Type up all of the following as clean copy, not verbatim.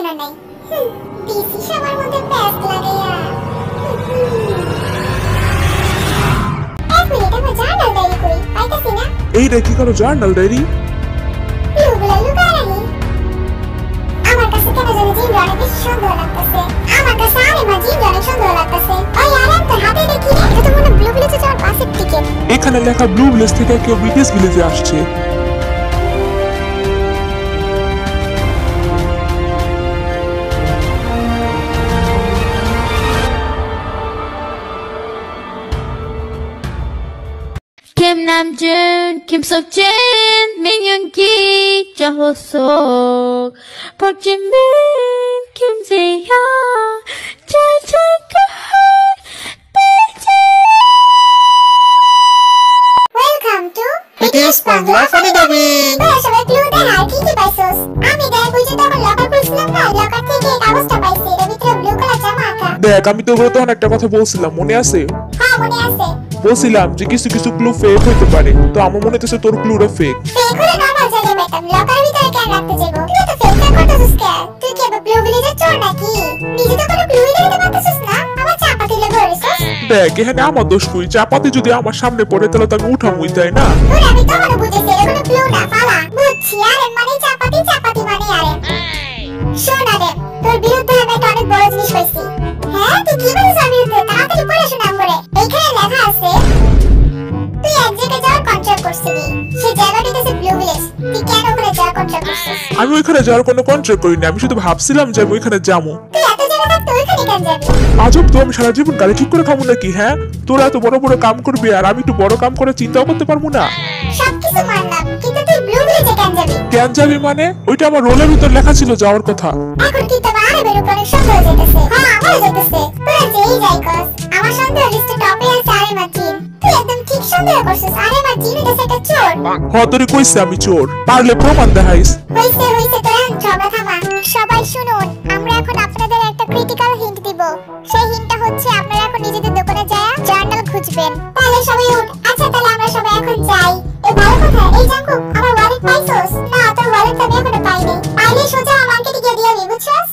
পড়াশোনা নাই। পিসি সবার মধ্যে ব্যস্ত লাগাইয়া। এক মিনিট আমি জার্নাল ডায়েরি করি, পাইতাছি না। এই রে কি করো জার্নাল ডায়েরি? লুগুলা লুকারানি। আমার কাছে কেন জানি জিন অনেক বেশি সুন্দর লাগতেছে। আমার কাছে আরে মা জিন অনেক সুন্দর লাগতেছে। ওই আরাম তো হাতে দেখি রে, এটা তো মনে ব্লু ভিলেজে যাওয়ার পাশের টিকেট। এখানে লেখা ব্লু ভিলেজ থেকে কেউ ব্রিটিশ ভিলেজে আসছে। Kim Namjoon, Kim Seokjin, Min Yoongi, Jung Ho-suk, Park Jin-min, Kim Jae-hyun, Jung Jae-kyun, welcome to BTS Bangla funny dubbing. তোরা সবাই ক্লু দেখা কি কি পাইছস? আমি দেখ বুঝে তো আমার লকার খুলছিলাম না, লকার থেকে এই কাগজটা পাইছি, এর ভিতরে ব্লু কালার জামা আঁকা। দেখ আমি তো ওগুলো তখন একটা কথা বলছিলাম, মনে আছে? হ্যাঁ মনে আছে। বলছিলাম যে কিছু কিছু ক্লু ফেক হইতে পারে, তো আমার মনে হচ্ছে তোর ক্লুটা ফেক। ফেক হলে নরমাল জায়গায় পাইতাম, লকারের ভিতরে কেন রাখতে যাবো? তুই তো ফেক করতেছিস কেন? তুই কি আবার ব্লু ভিলেজের চোর নাকি? নিজে তো কোনো ক্লুই দেখতে পাচ্ছিস না, আমার চাপা দিলে ধরেছিস। দেখ এখানে আমার দোষ কই, চাপাতি যদি আমার সামনে পড়ে তাহলে তো আমি উঠামই, তাই না? তোর আমি তখনও বুঝেছি এটা কোনো ক্লু না, ফালা। বুঝছি আরে মানে চাপাতি, চাপাতি মানে আরে। শোন আরে, তোর বিরুদ্ধে আমি একটা অনেক বড় জিনিস পাইছি। হ্যাঁ তুই কি বলিস আমার বিরুদ্ধে? তাড়াতাড়ি পড়াশোনা করে। এইখানে লেখা আছে তুই এক জায়গায় যাওয়ার কন্ট্রাক্ট করছিলি, সেই জায়গাটা হচ্ছে ব্লু ভিলেজ। তুই কেন ওখানে যাওয়ার কন্ট্রাক্ট করছিস? আমি ওইখানে যাওয়ার কোনো কন্ট্রাক্ট করিনি, আমি শুধু ভাবছিলাম যে আমি ওইখানে যাবো। তুই এত জায়গা থাকতে ওইখানে কেন যাবি? আজব তো, আমি সারা জীবন গাড়ি ঠিক করে খাবো নাকি? হ্যাঁ তোরা এত বড় বড় কাম করবি আর আমি একটু বড় কাম করে চিন্তাও করতে পারবো না? সবকিছু মানলাম, কিন্তু তুই ব্লু ভিলেজে কেন যাবি? কেন যাবি মানে? ওইটা আমার রোলের ভিতর লেখা ছিল যাওয়ার কথা। এখন কি তোমার আরবের উপর অনেক সন্দেহ যেতেছে? হ্যাঁ আমারও যেতেছে। তোরা যেই যাই কস, আমার সন্দেহ লিস্টে টপে আছে আরেমা জিন। তুই একদম ঠিক সন্দেহ করছিস, আরেমা জিন এটা একটা চোর। তোরে কইছে আমি চোর, পারলে প্রমাণ দেখাইস। হইছে হইছে, তোরা ঝগড়া থামা। সবাই শুনুন, আমরা এখন আপনাদের একটা ক্রিটিক্যাল হিন্ট দিব। সেই হিন্টটা হচ্ছে আপনারা এখন নিজেদের দোকানে যায় জার্নাল খুঁজবেন। তাহলে সবাই উঠ। আচ্ছা তাহলে আমরা সবাই এখন যাই। এই ভালো কথা, এই জাঙ্কুক আমার ওয়ালেট পাইছস? না তোর ওয়ালেট আমি এখনো পাইনি। পাইলে সোজা আমাকে দিকে দিয়ে দিবি, বুঝছস?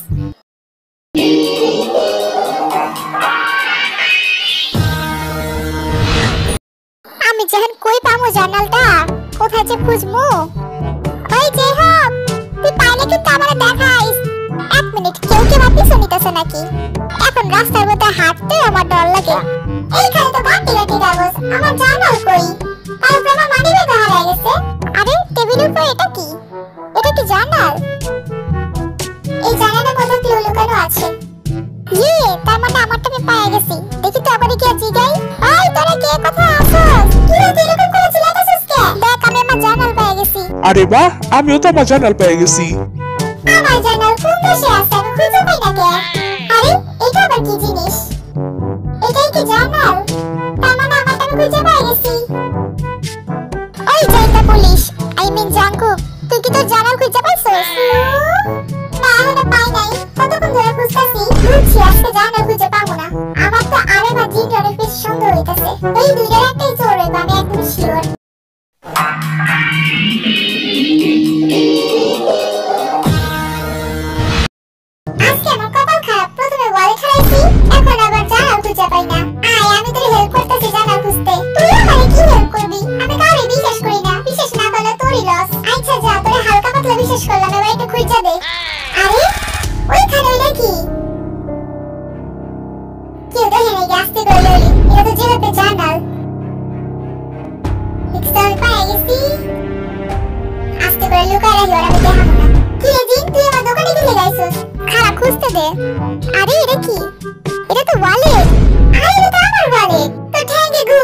আমি যখন কই পামু জার্নালটা, কোথায় যে খুঁজমু? ওই যে হোক, তুই পাইলে কিন্তু আমারে দেখাইস। এক মিনিট, কেউ কি আমার পিছু নিতেছে নাকি? এখন রাস্তার মধ্যে হাঁটতে আমার ডর লাগে। এইখানে তো বাটি গাটি কাগজ, আমার জার্নাল কই? তারপর আমার মানি ব্যাগ হারিয়ে গেছে। আরে টেবিলের উপর এটা কি? এটা কি জার্নাল? এই জার্নালের মধ্যে ক্লু লুকানো আছে। ইয়ে, তার মানে আমারটা আমি পেয়ে গেছি। দেখি তো আবার কি জিগাই। ওই তোরা কে কোথায় আছিস? কি রে তুই এরকম করে চিল্লাতেছিস কে? দেখ আমি আমার জার্নাল পেয়ে গেছি। আরে বাহ, আমিও তো আমার জার্নাল পেয়ে গেছি। আমার জার্নাল কোন পাশে আছে আমি খুঁজে পাই না কে? আরে এটা আবার কি জিনিস? এটাই কি জার্নাল? তার মানে আমারটা আমি খুঁজে পেয়ে গেছি। ওই যাইতা পুলিশ, আই মিন জাঙ্কুক, তুই কি তোর জার্নাল খুঁজে পাইছিস? না এখনো পাই নাই, কতক্ষণ ধরে খুঁজতাছি। বুঝছি আজকে জার্নাল খুঁজে পাবো না। আমার তো আরেমা জিন অনেক বেশি সন্দেহ হইতাছে। এই দুইটার একটাই চোর হইবে, আমি একদম শিওর। আজকে আমার কপাল খারাপ, প্রথমে ওয়ালেট হারাইছি, এখন আবার জার্নাল খুঁজে পাই না। আয় আমি তোর হেল্প করতেছি জার্নাল খুঁজতে। তুই আমারে কি হেল্প করবি? আমি কাউরে বিশ্বাস করি না, বিশ্বাস না করলে তোরই লস। আচ্ছা যা, তোরে হালকা পাতলা বিশ্বাস করলাম, এবার একটু খুঁজে দে। আরে ওইখানে ওইটা কি? কেউ দেখে নাই, আসতে করে লইলি। এটা তো জিরোতে জার্নাল। এক্সট্রা পাই গেছি। আসতে করে লুকায় রাখি, ওরা আমি দেখাবো না। কি রে জিন, তুই আমার দোকানে গেলে গাইছিস? খারাপ খুঁজতে দে। আরে এটা কি? এটা তো ওয়ালেট। আরে এটা তো আমার ওয়ালেট। তো ঠ্যাঙ্গে গু।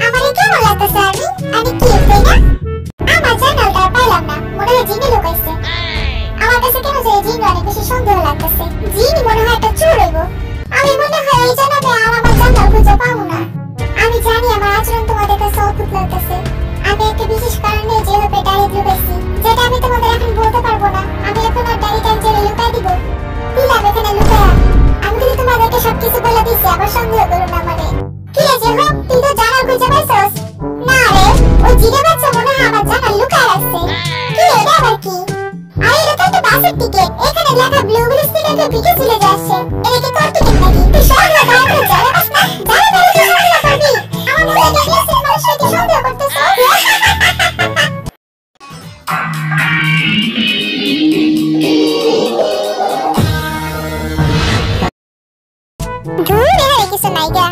আমারে কেমন লাগতেছে আমি? আমি কি তাই না? আমার জার্নালটা পাইলাম না, মনে হয় জিনে লুকাইছে। আমার কাছে কেন যে জিন অনেক বেশি সন্দেহ লাগতেছে। জিন মনে হয় একটা চোর হইব। আমি মনে হয় এই জানাবে আর আমার জার্নাল খুঁজে পাবো না। আমি জানি আমার আচরণ তোমাদের কাছে অদ্ভুত লাগতেছে। আমি একটা বিশেষ কারণে যেভাবে ডায়েরি লুকাইছি, যেটা আমি তোমাদের এখন বলতে পারবো না। আমি এখন আর ডায়েরিটা জেলে লুকাই দিব। দিলাম এখানে লুকায়া। আমি কিন্তু তোমাদেরকে সবকিছু বলে দিচ্ছি, আবার সন্দেহ করো না আমারে। কি রে জেহব, তুই তো জার্নাল খুঁজে পাইছস? না রে, ওই জিনে বাচ্চা মনে হয় আমার জার্নাল লুকায় রাখছে। কি রে, এটা আবার কি? আরে এটা তো একটা বাসের টিকিট। এখানে লেখা ব্লু ভিলেজ থেকে একটা ভিডিও চলে যাচ্ছে। এটা কি তোর টিকিট নাকি? তুই সব না গায়ে করে যাবে বাস না। যাবে না তুই সন্দেহ করবি। আমার মনে হয় গিয়েছে মানুষটা কি সন্দেহ করতেছ? ধুর এখানে কিছু নাই গা।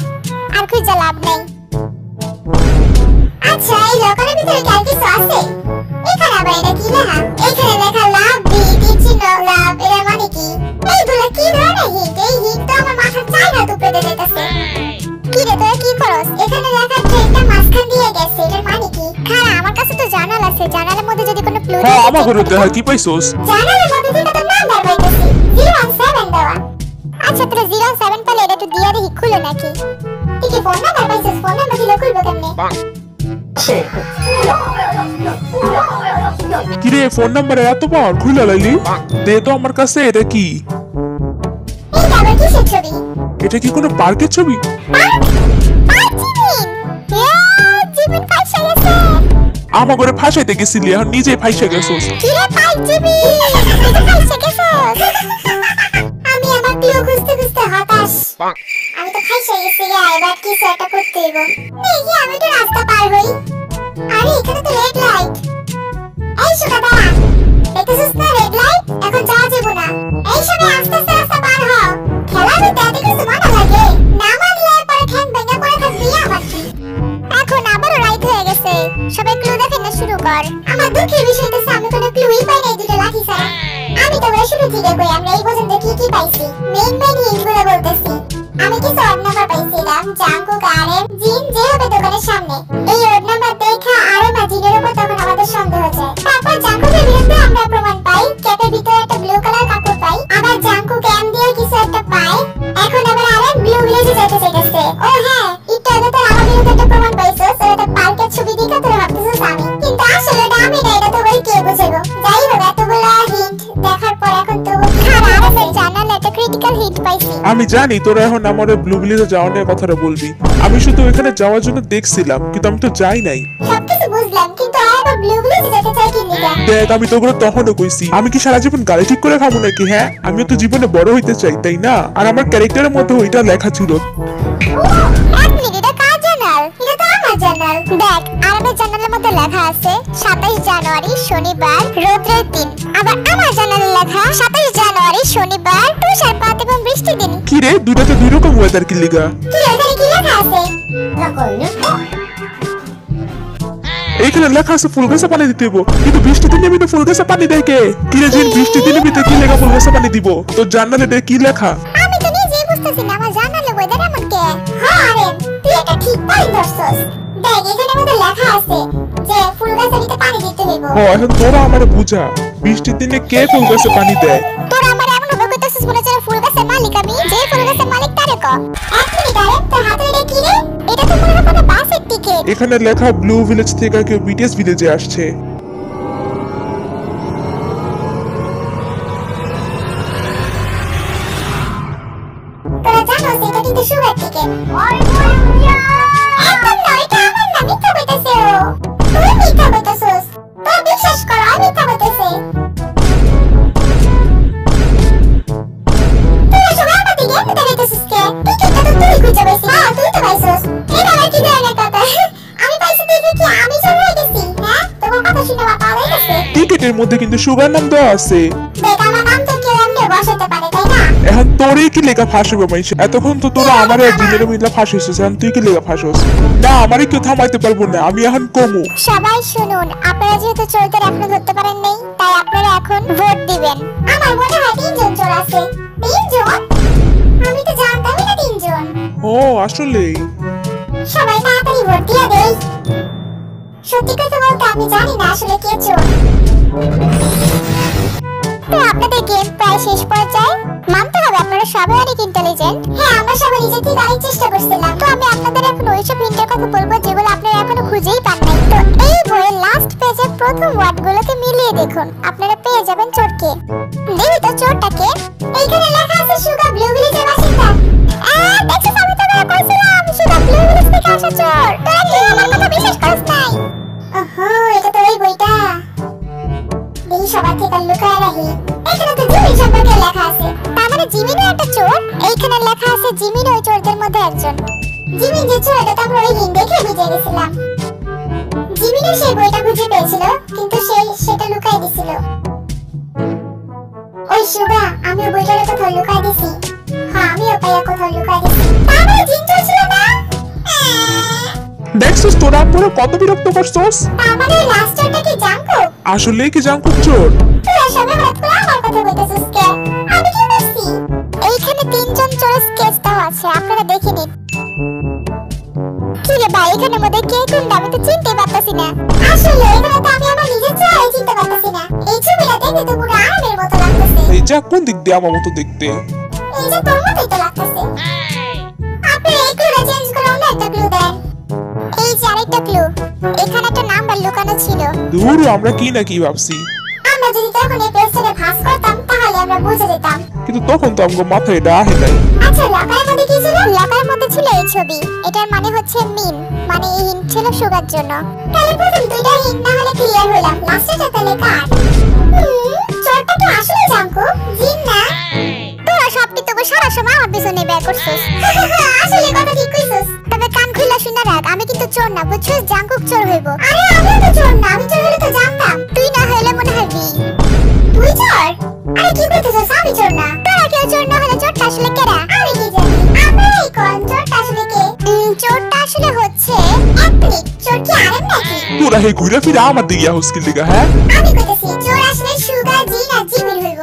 আর খুঁজে লাভ নাই। আচ্ছা এই লকারের ভিতরে কি আর কিছু আছে? এখানে আবার এটা কি লেখা? এখানে লেখা লাভ চিহ্ন লাভ, এর মানে কি? এইগুলো কি ধরনের হিট? এই হিট তো আমার মাথা চাই না দুপড়ে যেতেছে। কি রে তোরা কি করস? এখানে লেখা ট্রেনটা মাঝখান দিয়ে গেছে, এর মানে কি? খারা আমার কাছে তো জানাল আছে, জানালের মধ্যে যদি কোনো ক্লু হ্যাঁ আমার ঘরে দেখা কি পাইছস? জানালের মধ্যে থেকে তো নাম্বার পাইতেছি 017 দেওয়া। আচ্ছা তোরা 07 পেলে এটা তো দিয়া দেখি খুলে নাকি? তুই কি ফোন নাম্বার পাইছিস? ফোন নাম্বার দিলে খুলবে কেমনে? কিরে ফোন নাম্বারে এত পাওয়ার খুলে লাইলি? দে তো আমার কাছে। এটা কি? এইটা আবার কিসের ছবি? এটা কি কোনো পার্কের ছবি? জিমিন ফাইসা গেছে। আমার ঘরে ফাঁসাইতে গেছিলি, এখন নিজে ফাঁসে গেছস। কিরে পাই জিমিন, তুই তো ফাইসা গেছস। আমি আমার ক্লু খুঁজতে খুঁজতে হতাশ। আমি তো ফাইসা গেছি গা, এবার কিছু একটা করতে হইব। দেখি আমি তো রাস্তা পার হই। আরে এখানে তো রেড লাইট। এই সুগা দাঁড়া, দেখতেছিস না রেড লাইট? এখন যাওয়া যাবে না। এই সময় আস্তে আস্তে রাস্তা পার হও। খেলার মধ্যে এত কিছু মানা লাগে? না মানলে পরে ঠ্যাং ভেঙে পড়ে থাকবি আবার কি? এখন আবারও রাইট হয়ে গেছে। সবাই ক্লু দেখেন না শুরু কর। আমার দুঃখের বিষয় হচ্ছে আমি কোনো ক্লুই পাই নাই দুটো লাঠি ছাড়া। আমি তোমরা শুরু থেকে কই আমরা এই পর্যন্ত কি কি পাইছি। মেইন হিন্টগুলো বলতেছি। আমি কিছু অড নাম্বার পাইছিলাম, জাঙ্কুক আরএম জিন যে হবে দোকানের সামনে। এই অড নাম্বার দেখা আরএম আর জিনের উপর তখন আমাদের সন্দেহ যায়। তারপর জাঙ্কুকের বিরুদ্ধে আমরা প্রমাণ পাই, ক্যাপের ভিতরে একটা ব্লু কালার কাপড় পাই। আবার জাঙ্কুক এম দিয়ে কিছু একটা পায়। এখন আবার আরএম ব্লু ভিলেজে যেতে চাইতেছে। ও হ্যাঁ, একটু আগে তোর আমার বিরুদ্ধে একটা প্রমাণ পাইছস, ওটা পার্কের ছবি দেখে তোর ভাবতেছিস আমি। কিন্তু আসলে এটা আমি না, এটা তো ওই কে বুঝাইবো। যাই হোক এতগুলো হিন্ট দেখার পর এখন তো খারাপ আছে জানাল একটা ক্রিটিক্যাল হিন্ট পাইছি। আমি জানি তোরা এখন আমার ব্লু ভিলেজে যাওয়া নিয়ে কথাটা বলবি। আমি শুধু এখানে যাওয়ার জন্য দেখছিলাম, কিন্তু আমি তো যাই নাই। সবকিছু বুঝলাম, কিন্তু আবার ব্লু ভিলেজে যেতে চাই কি লিগা? দেখ আমি তোগুলো তখনও কইছি, আমি কি সারা জীবন গাড়ি ঠিক করে খাবো নাকি? হ্যাঁ আমিও তো জীবনে বড় হইতে চাই, তাই না? আর আমার ক্যারেক্টারের মধ্যে ওইটা লেখা ছিল। এক মিনিট, এটা কার জার্নাল? এটা তো আমার জার্নাল। দেখ আরবের জার্নালের মধ্যে লেখা আছে 27 জানুয়ারি শনিবার রোদ্রের দিন। আবার আমার জার্নালে লেখা 27 জানুয়ারি শনিবার তুষারপাত এবং বৃষ্টির দিন। কি রে দুইটাতে দুই রকম ওয়েদার কি লিগা? কি এখানে কি লেখা আছে? এখানে লেখা আছে ফুল গাছে পানি দিতে হইব, কিন্তু বৃষ্টির দিনে আমি তো ফুল গাছে পানি দেয় কে? কি রে জিন বৃষ্টির দিনে ভিতরে কি লেখা ফুল গাছে পানি দিব? তোর জার্নালে এটা কি লেখা? আমি তো নিজেই বুঝতেছি না আমার জার্নালে ওয়েদার এমন কে। হ্যাঁ আরে তুই এটা ঠিক পয়েন্ট ধরছস। দেখ এখানে মধ্যে লেখা আছে যে ফুল গাছে নিতে পানি দিতে হইব। ও এখন তোরা আমারে বুঝা, বৃষ্টির দিনে কে ফুল গাছে পানি দেয়? তোর আমার এমন হবে কইতাছিস মনে হচ্ছে ফুল গাছের মালিক আমি। যে ফুল গাছের মালিক তারে ক। এক মিনিট আরে তোর হাতে এটা কি রে? এটা তো মনে হয় কোনো বাসের টিকিট। এখানে লেখা ব্লু ভিলেজ থেকে কেউ বিটিএস ভিলেজে আসছে। তোরা জানোস এটা কিন্তু সুগার টিকিট। একদম না, এটা আমার না, মিথ্যা কইতাছে ও। তুই মিথ্যা কইতাছস। তোরা বিশ্বাস কর আমি মিথ্যা কইতাছি। তোরা সবাই আমার দিকে এমনি দেখতেছিস কে? টিকিটটা তো তুই খুঁজে পাইছিস। হ্যাঁ তুই তো পাইছস। এটা আর কি ধরনের কথা? আমি পাইছি দেখে কি আমি চোর হয়ে গেছি? হ্যাঁ তোমার কথা শুনে আমার ভালো লেগেছে। টিকেটের মধ্যে কিন্তু সুগার নাম দেওয়া আছে। দেখ আমার নাম তো কেউ এমনি বসাতে পারে তাই না? এখন তোরই কি লেখা ফাঁসবে মাইছে? এতক্ষণ তো তোরা আমার আর জিনের মিলা ফাঁসিছিস, এখন তুই কি লেখা ফাঁসস? না আমারই কেউ থামাইতে পারবো না, আমি এখন কমু। সবাই শুনুন, আপনারা যেহেতু চোরদের এখনো ধরতে পারেন নাই, তাই আপনারা এখন ভোট দিবেন। আমার মনে হয় 3 জন চোর আছে। 3 জন? আমি তো জানতামই না 3 জন। ও আসলেই সবাই তাড়াতাড়ি ভোট দিয়ে দেই। সত্যি কথা বলতে আমি জানি না আসলে কে চোর। তো আপনাদের গেম প্রায় শেষ পর্যায়ে। মানতে হবে আপনারা সবাই অনেক ইন্টেলিজেন্ট। হ্যাঁ আমরা সবাই নিজে থেকে অনেক চেষ্টা করছিলাম। তো আমি আপনাদের এখন ওইসব হিন্টের কথা বলবো যেগুলো আপনারা এখনো খুঁজেই পান নাই। তো এই বইয়ের লাস্ট পেজে প্রথম ওয়ার্ডগুলোকে মিলিয়ে দেখুন, আপনারা পেয়ে যাবেন চোরকে। দেখি তো চোরটাকে। এইখানে লেখা আছে সুগা ব্লু ভিলেজের বাসিন্দা। দেখছিস আমি তো কইছিলাম সুগা ব্লু ভিলেজ থেকে আসা চোর। তোরা কি আমার কথা বিশ্বাস করিস নাই? ওহো এটা তো ওই বইটা। দেখি সবার থেকে লুকায় রাখি। এখানে লেখা আছে জিমিন ওই চোরদের মধ্যে একজন। জিমিন যে চোর এটা আমরা ওই দিন দেখে বুঝে গেছিলাম। জিমিনও সেই বইটা খুঁজে পেয়েছিল, কিন্তু সে সেটা লুকাই দিছিল। ওই শুভা, আমি ওই বইটার কোথাও লুকাই দিছি। হ্যাঁ, আমিও পাইয়া কোথাও লুকাই দিছি। তার মানে জিন চোর ছিল না? দেখছিস তোরা পুরো কত বিরক্ত করছস। তার মানে লাস্ট চোরটা কি জাঙ্কুক? আসলে কি জাঙ্কুক চোর? তোরা সবাই হঠাৎ করে আমার কথা বলতেছিস কে? আমি কি করছি? এইখানে তিনজন চোরের স্কেচ দেওয়া আছে, আপনারা দেখে নিন। কি রে ভাই, এখানের মধ্যে কে কোনটা আমি তো চিনতে পারতাছি না। আসলে এখানে তো আমি আমার নিজের চেহারাই চিনতে পারতাছি না। এই ছবিটা দেখে তো পুরো আরামের মতো লাগতেছে। এই যা কোন দিক দিয়ে আমার মতো দেখতে? এই যে তোর মতোই তো লাগতেছে। আপনি এই ক্লুটা চেঞ্জ করে অন্য একটা ক্লু দেন। এই যে আরেকটা ক্লু, এখানে একটা নাম্বার লুকানো ছিল। দূর, আমরা কি না কি ভাবছি। আমরা যদি তখন এই পেজটাকে ভাঁজ করতাম তাহলে আমরা বুঝে যেতাম। কিন্তু তখন তো আমাকে মাথায় এটা আহে নাই। আচ্ছা, লকারের মধ্যে কি ছিল? লকারের মধ্যে ছিল এই ছবি। এটার মানে হচ্ছে মিম, মানে এই হিন্ট ছিল সুগার জন্য। তাহলে প্রথম দুইটা হিন্ট না হলে ক্লিয়ার হলাম, লাস্টেরটা তাহলে কার? চোরটা তো আসলে জাঙ্কুক, জিন না। তোরা সব কিন্তু সারা সময় আমার পিছনে ব্যয় করছিস। আসলে কথা ঠিক কইছিস। তবে কান খুইলা শুনে রাখ, আমি কিন্তু চোর না, বুঝছিস? জাঙ্কুক চোর হইব। আরে আমিও তো চোর না, আমি চোর হলে তো জানতাম। তুই না হইলে মনে হয় বি। তুই চোর? আরে কি কইতেছিস? আমি চোর না। তোরা কেউ চোর না হলে চোরটা আসলে কেডা? আমি কি জানি। আপনারাই কোন চোরটা আসলে কে? চোরটা আসলে হচ্ছে অ্যাপ্লিক। চোর কি আরেম নাকি? তোরা হে ঘুরে ফিরে আমার দিকে হুস্কিল দিগা। হ্যাঁ, আমি কইতেছি চোর আসলে সুগার, জিন আর জিমিন হইব।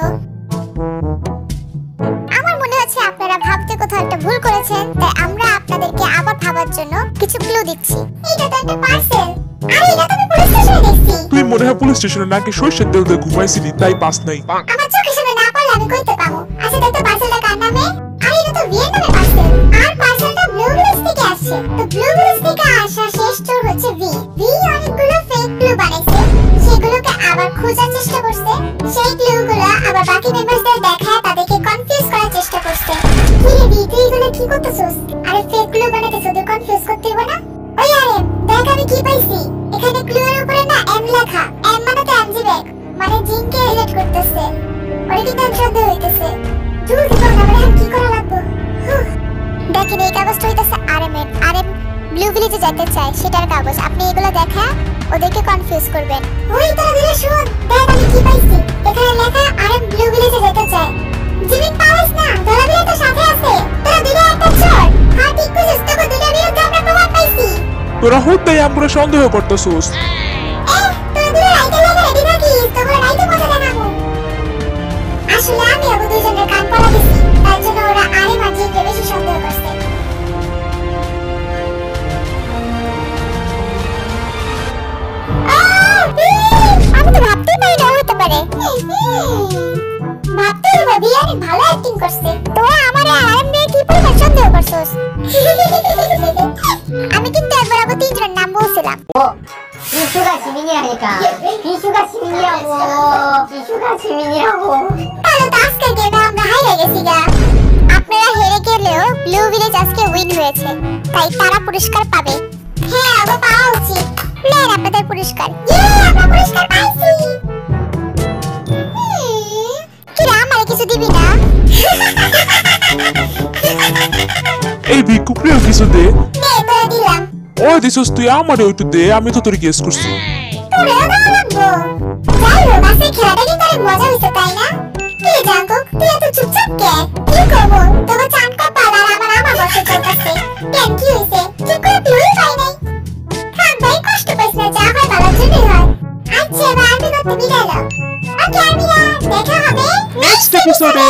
আমার মনে হচ্ছে আপনারা ভাবতে কোথাও একটা ভুল করেছেন, তাই আমরা আপনাদেরকে আবার ভাবার জন্য কিছু ক্লু দিচ্ছি। এটা তো একটা পার্সেল। আরে এটা তো আমি পুলিশ স্টেশনে দেখছি। তুই মনে হয় পুলিশ স্টেশনে নাকি সর্ষের তেল দিয়ে ঘুমাইছিলি, তাই পাস নাই। আমার চোখের সামনে না পড়লে আমি কইতে পাবো। আচ্ছা দেখতো পার্সেলটা কার নামে? আরে এটা তো ভিয়েতনামের পার্সেল। আর পার্সেলটা ব্লু ভিলেজ থেকে আসছে। তো ব্লু ভিলেজ থেকে আসা শেষ চোর হচ্ছে ভি। ভি অনেকগুলো ফেক ক্লু বানাইছে, সেগুলোকে আবার খোঁজার চেষ্টা করছে। সেই ক্লুগুলো আবার বাকি মেম্বারদের দেখায় তাদেরকে কনফিউজ করার চেষ্টা করছে। কি রে ভি, তুই এগুলো কি করতেছিস? আরে ফেক ক্লু বানাইতেছ, তুই কনফিউজ করতে হবে না? ওই আরে দেখ আমি কি পাইছি। এখানে ক্লু এর উপরে না এম লেখা। এম মানে তো এমজিব্যাক, মানে জিনকে রিলেট করতেছে। ওরে কিন্তু সন্দেহ হইতেছে। তুই কি করব? আমরা কি করা লাগবে? দেখেন এই কাগজটা হইতেছে আরএম এর। আরএম ব্লু ভিলেজে যেতে চায়, সেটার কাগজ। আপনি এগুলো দেখা ওদেরকে কনফিউজ করবেন। ওই তোরা দিলে শুন, দেখ আমি কি পাইছি। এখানে লেখা আরএম ব্লু ভিলেজে যেতে চায়। জিমিন পাওয়াস না, দলাবিরা তো সাথে আছে। তোরা দিলে একটা চোর। হ্যাঁ ঠিক কইছিস, তোকে দুইটা বিরুদ্ধে আমরা প্রমাণ পাইছি। তোরা হইতেই আমরা সন্দেহ করতেছিস। তোরা দিলে রাইতে লাগা রেডি থাকিস, তোরা রাইতে মজা দেখাবো। আসলে আমি আবু দুজনের কান পড়া দিছি, তার জন্য ওরা আরএম আর জিনকে বেশি সন্দেহ করছে। আমি তো ভাবতেই পারি না হতে পারে। ভাবতে হবে, বিয়ানি ভালো অ্যাক্টিং করছে। তোরা আমারে আরএম দিয়ে কি পরিমাণ সন্দেহ করছস? আমি কিন্তু একবার আবু তিনজনের নাম বলছিলাম। 이슈가 지민이라니까. 이슈가 지민이라고. 이슈가 지민이라고. তাহলে তো আজকের গেমে আমরা হারিয়ে গেছি গা। আপনারা হেরে গেলেও ব্লু ভিলেজ আজকে উইন হয়েছে, তাই তারা পুরস্কার পাবে। হ্যাঁ, আবার পাওয়া উচিত। নেন আপনাদের পুরস্কার। আমরা পুরস্কার পাইছি। কিরা আমারে কিছু দিবি না? এই ভিক্ষুকরেও কিছু দে। নে তোরা দিলাম। ওই দিছস তুই আমারে ওইটু দে, আমি তো তোর গেস করছি। তোরেও দেওয়া লাগবো। যাই হোক, আজকে খেলাটা কিন্তু অনেক মজা হয়েছে, তাই না? কি জাঙ্কুক, তুই এত চুপচাপ কে? কি করবো? তোকে চান কপাল আর আমার বসে চলতেছে। কেন কি হয়েছে? ঠিক করে তুই পাই নাই। থাক ভাই, কষ্ট পাইস না, যা হয় ভালোর জন্যই হয়। আচ্ছা, এবার আরবি করতে বিদায় নাও। ওকে, আরবিরা, দেখা হবে নেক্সট এপিসোডে।